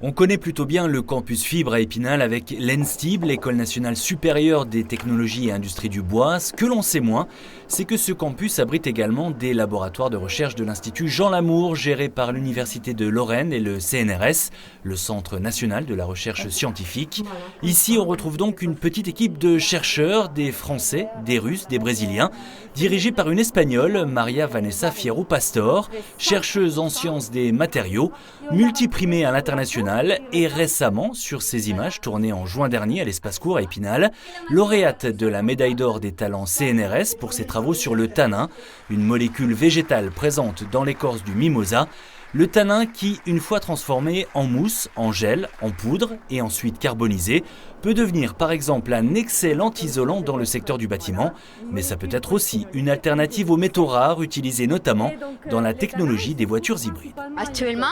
On connaît plutôt bien le campus Fibre à Épinal avec l'ENSTIB, l'École nationale supérieure des technologies et industries du bois. Ce que l'on sait moins, c'est que ce campus abrite également des laboratoires de recherche de l'Institut Jean Lamour, géré par l'Université de Lorraine et le CNRS, le Centre national de la recherche scientifique. Ici, on retrouve donc une petite équipe de chercheurs, des Français, des Russes, des Brésiliens, dirigée par une Espagnole, Maria Vanessa Fierro Pastor, chercheuse en sciences des matériaux, multiprimée à l'international et récemment, sur ces images tournées en juin dernier à l'Espace Court à Épinal, lauréate de la médaille d'or des talents CNRS pour ses travaux sur le tanin, une molécule végétale présente dans l'écorce du mimosa. Le tanin qui, une fois transformé en mousse, en gel, en poudre et ensuite carbonisé, peut devenir par exemple un excellent isolant dans le secteur du bâtiment, mais ça peut être aussi une alternative aux métaux rares utilisés notamment dans la technologie des voitures hybrides. Actuellement,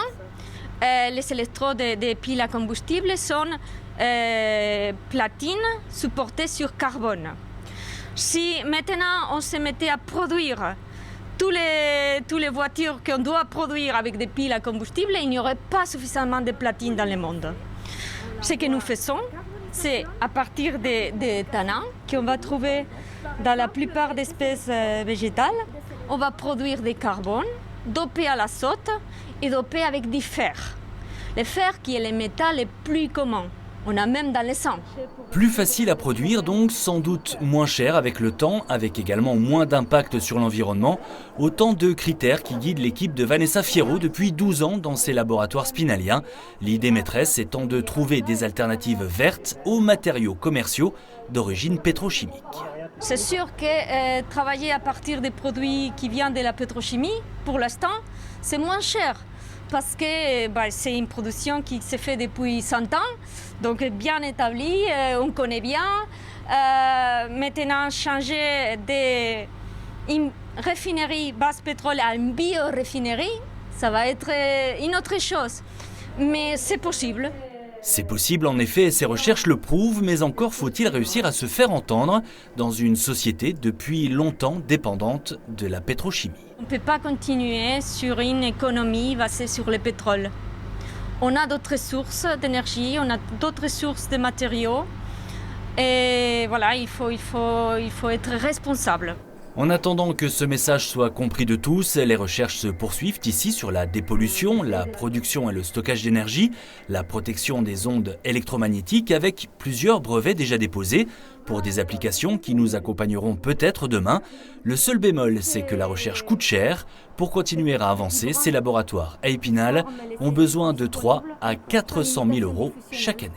les électrodes des piles à combustible sont platines supportées sur carbone. Si maintenant on se mettait à produire toutes les voitures qu'on doit produire avec des piles à combustible, il n'y aurait pas suffisamment de platines dans le monde. Ce que nous faisons, c'est à partir des tanins qu'on va trouver dans la plupart des espèces végétales, on va produire des carbones dopés à l'azote et dopés avec du fer. Le fer qui est le métal le plus commun. On a même dans le sang. Plus facile à produire donc, sans doute moins cher avec le temps, avec également moins d'impact sur l'environnement. Autant de critères qui guident l'équipe de Vanessa Fierro depuis 12 ans dans ses laboratoires spinaliens. L'idée maîtresse étant de trouver des alternatives vertes aux matériaux commerciaux d'origine pétrochimique. C'est sûr que travailler à partir des produits qui viennent de la pétrochimie, pour l'instant, c'est moins cher. Parce que c'est une production qui se fait depuis 100 ans, donc bien établie, on connaît bien. Maintenant, changer d'une raffinerie basse pétrole à une bio-raffinerie, ça va être une autre chose. Mais c'est possible. C'est possible en effet, ces recherches le prouvent, mais encore faut-il réussir à se faire entendre dans une société depuis longtemps dépendante de la pétrochimie. On ne peut pas continuer sur une économie basée sur le pétrole. On a d'autres sources d'énergie, on a d'autres sources de matériaux et voilà, il faut être responsable. En attendant que ce message soit compris de tous, les recherches se poursuivent ici sur la dépollution, la production et le stockage d'énergie, la protection des ondes électromagnétiques avec plusieurs brevets déjà déposés pour des applications qui nous accompagneront peut-être demain. Le seul bémol, c'est que la recherche coûte cher. Pour continuer à avancer, ces laboratoires à Épinal ont besoin de 3 à 400 000 € chaque année.